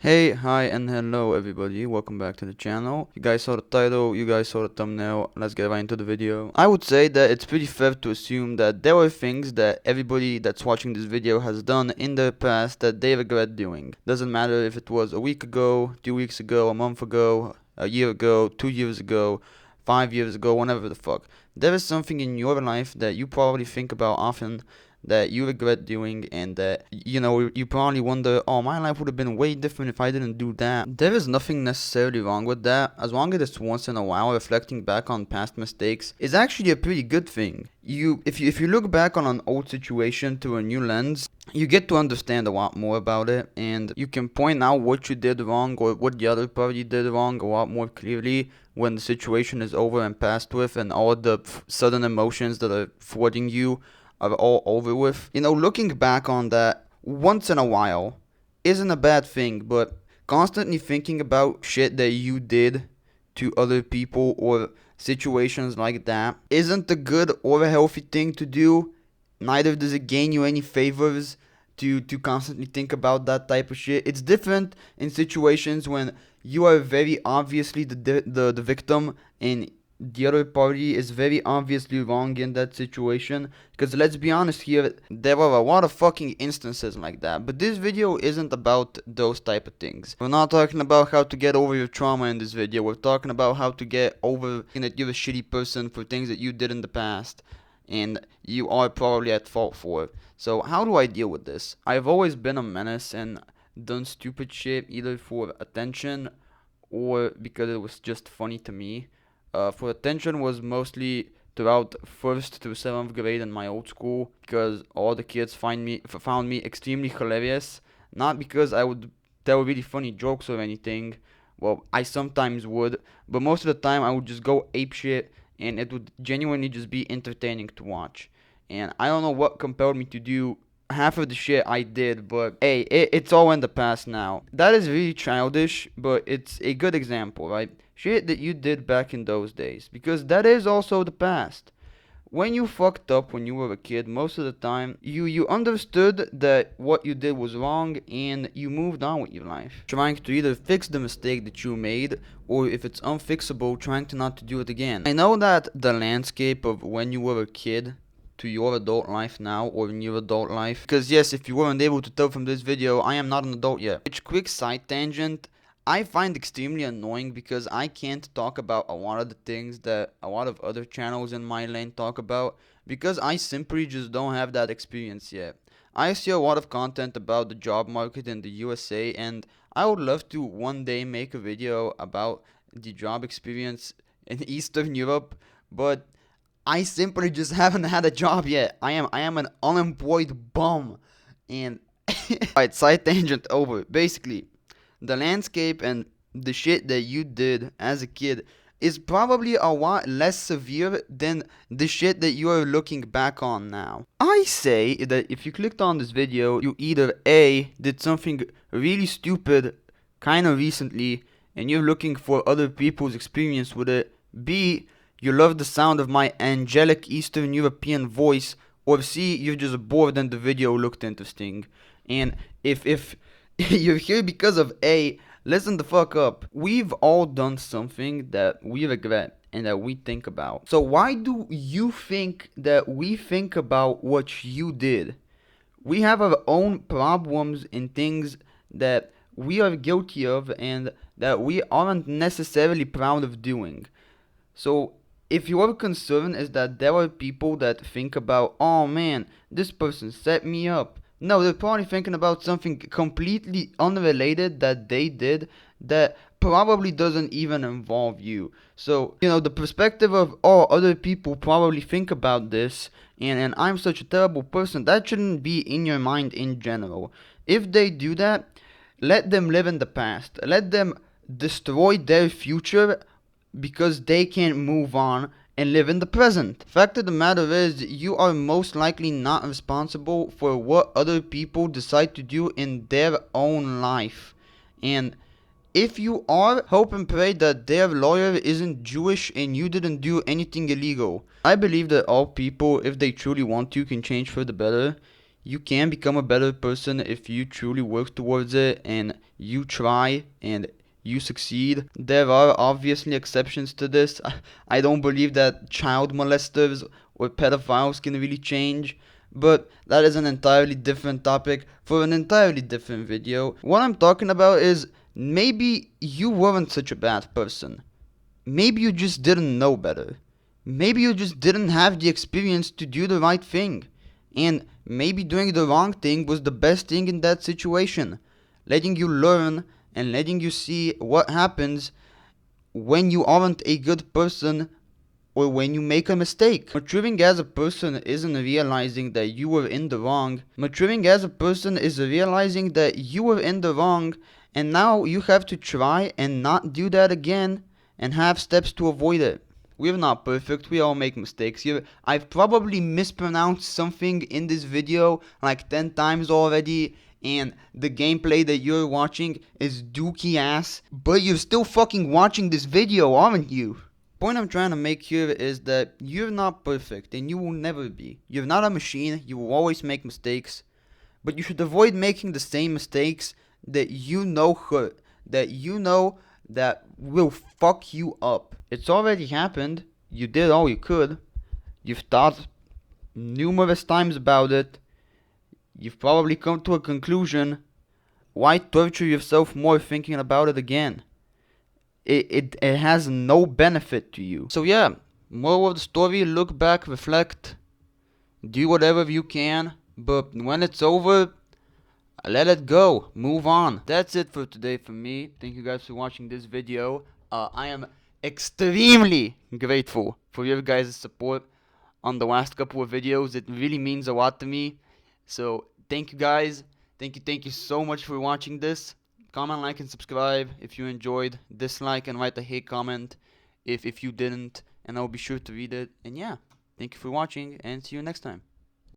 Hey, hi, and hello everybody. Welcome back to the channel. You guys saw the title, you guys saw the thumbnail. Let's get right into the video. I would say that it's pretty fair to assume that there are things that everybody that's watching this video has done in the past that they regret doing. Doesn't matter if it was a week ago, 2 weeks ago, a month ago, a year ago, 2 years ago, 5 years ago, whenever the fuck. There is something in your life that you probably think about often that you regret doing, and that you probably wonder, oh, my life would have been way different if I didn't do that. There is nothing necessarily wrong with that, as long as it's once in a while. Reflecting back on past mistakes is actually a pretty good thing. If you look back on an old situation through a new lens, you get to understand a lot more about it, and you can point out what you did wrong or what the other party did wrong a lot more clearly when the situation is over and passed with, and all the sudden emotions that are flooding you are all over with. Looking back on that once in a while isn't a bad thing, but constantly thinking about shit that you did to other people or situations like that isn't a good or a healthy thing to do. Neither does it gain you any favors to constantly think about that type of shit. It's different in situations when you are very obviously the victim, and the other party is very obviously wrong in that situation. Because let's be honest here, there are a lot of fucking instances like that. But this video isn't about those type of things. We're not talking about how to get over your trauma in this video. We're talking about how to get over that you're a shitty person for things that you did in the past and you are probably at fault for. So how do I deal with this? I've always been a menace and done stupid shit either for attention or because it was just funny to me. For attention was mostly throughout first through seventh grade in my old school, because all the kids found me extremely hilarious. Not because I would tell really funny jokes or anything. Well, I sometimes would, but most of the time I would just go ape shit, and it would genuinely just be entertaining to watch. And I don't know what compelled me to do half of the shit I did, but hey, it's all in the past now. That is really childish, but it's a good example, right? Shit that you did back in those days, because that is also the past. When you fucked up when you were a kid, most of the time you understood that what you did was wrong and you moved on with your life, trying to either fix the mistake that you made, or if it's unfixable, trying to not to do it again. I know that the landscape of when you were a kid to your adult life now, or in your adult life, because yes, if you weren't able to tell from this video, I am not an adult yet. Which, quick side tangent, I find extremely annoying because I can't talk about a lot of the things that a lot of other channels in my lane talk about, because I simply just don't have that experience yet. I see a lot of content about the job market in the USA, and I would love to one day make a video about the job experience in Eastern Europe, but I simply just haven't had a job yet. I am an unemployed bum. And alright, side tangent over. Basically, the landscape and the shit that you did as a kid is probably a lot less severe than the shit that you are looking back on now. I say that if you clicked on this video, you either A, did something really stupid kinda recently and you're looking for other people's experience with it, B, you love the sound of my angelic Eastern European voice, or C, you're just bored and the video looked interesting. And if you're here because of A, listen the fuck up. We've all done something that we regret and that we think about. So why do you think that we think about what you did? We have our own problems and things that we are guilty of and that we aren't necessarily proud of doing. So if your concern is that there are people that think about, oh man, this person set me up. No, they're probably thinking about something completely unrelated that they did that probably doesn't even involve you. So, the perspective of, oh, other people probably think about this and I'm such a terrible person, that shouldn't be in your mind in general. If they do that, let them live in the past. Let them destroy their future because they can't move on and live in the present. Fact of the matter is, you are most likely not responsible for what other people decide to do in their own life. And if you are, hope and pray that their lawyer isn't Jewish and you didn't do anything illegal. I believe that all people, if they truly want to, can change for the better. you can become a better person if you truly work towards it and you try and you succeed. There are obviously exceptions to this. I don't believe that child molesters or pedophiles can really change, but that is an entirely different topic for an entirely different video. What I'm talking about is maybe you weren't such a bad person. Maybe you just didn't know better. Maybe you just didn't have the experience to do the right thing. And maybe doing the wrong thing was the best thing in that situation. Letting you learn and letting you see what happens when you aren't a good person or when you make a mistake. Maturing as a person isn't realizing that you were in the wrong. Maturing as a person is realizing that you were in the wrong and now you have to try and not do that again and have steps to avoid it. We're not perfect, we all make mistakes here. I've probably mispronounced something in this video like 10 times already, and the gameplay that you're watching is dookie ass, but you're still fucking watching this video, aren't you? Point I'm trying to make here is that you're not perfect and you will never be. You're not a machine, you will always make mistakes, but you should avoid making the same mistakes that you know hurt, that you know that will fuck you up. It's already happened. You did all you could. You've thought numerous times about it. You've probably come to a conclusion. Why torture yourself more thinking about it again? It has no benefit to you. So yeah, moral of the story, look back, reflect, do whatever you can, but when it's over, let it go, move on. That's it for today from me. Thank you guys for watching this video. I am extremely grateful for your guys' support on the last couple of videos. It really means a lot to me. So thank you guys. Thank you so much for watching this. Comment, like, and subscribe if you enjoyed. Dislike and write a hate comment if you didn't, and I'll be sure to read it. And yeah, thank you for watching and see you next time.